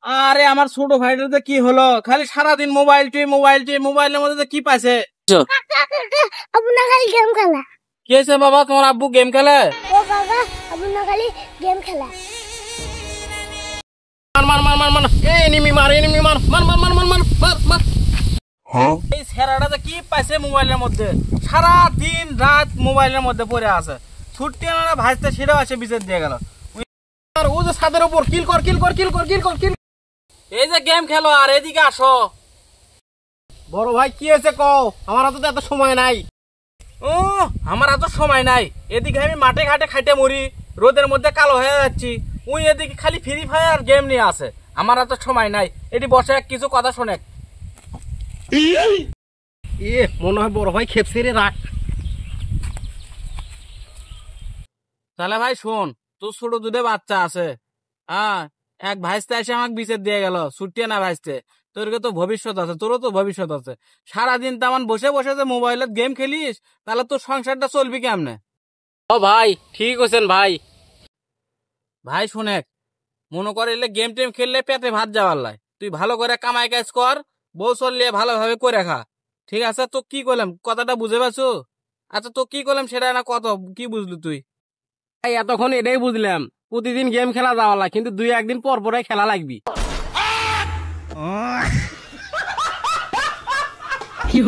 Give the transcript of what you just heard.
আরে আমার ছোট ভাইটাতে কি হলো, খালি সারাদিন মোবাইলের মধ্যে কি পাইছে? আপনার খালি গেম খেলা। কি হয়েছে বাবা, তোমার আব্বু গেম খেলে? ও বাবা, আপনার খালি গেম খেলা। মার মার মার মার মার, এনিমি মার মার মার মার মার মার মার মার। এই ছেড়াটাতে কি পাইছে মোবাইলের মধ্যে? সারা দিন রাত মোবাইলের মধ্যে পড়ে আছে। ছুটতে না ভাজতে সেটাও আছে বিচার দিয়ে গেল। আর ও যে ছাদের উপর কিল কর। এই যে গেম খেলো আর এদিকে আসো। বড় ভাই কি হয়েছে কও, আমার হাতে তো এত সময় নাই। ও আমার এত সময় নাই, এদিকে আমি মাঠে ঘাটে খাইতে মরি, রোদের মধ্যে কালো হয়ে যাচ্ছি। ওই এদিকে খালি ফ্রি ফায়ার গেম নিয়ে আছে। আমার এত সময় নাই, এটি বসে কিছু কথা শোনে। মনে হয় বড় ভাই খেপছে রে, রাখ। তাহলে ভাই শোন, তোর ছোট দুটো বাচ্চা আছে, হ্যাঁ, এক ভাইস্তে এসে আমাকে বিচার দিয়ে গেল, ছুটিয়ে না ভাইস্তে। তোর তো ভবিষ্যৎ আছে, তোরও তো ভবিষ্যৎ আছে। সারাদিন তেমন বসে বসে যে মোবাইলের গেম খেলিস, তাহলে তোর সংসারটা চলবি কেমনে? ও ভাই ঠিক আছেন ভাই। ভাই শুনেক, মনে করে গেম টেম খেললে পেটে ভাত যাওয়ার লাই। তুই ভালো করে কামাই কাজ কর, বউ চললিয়ে ভালোভাবে করে খা, ঠিক আছে? তো কি করলাম কথাটা বুঝে পাচ্ছ? আচ্ছা তো কি করলাম সেটা না, কত কি বুঝলি তুই? এতক্ষণ এটাই বুঝলাম, প্রতিদিন গেম খেলা যাওয়া লাগে, কিন্তু দুই একদিন পর পরে খেলা লাগবি। কি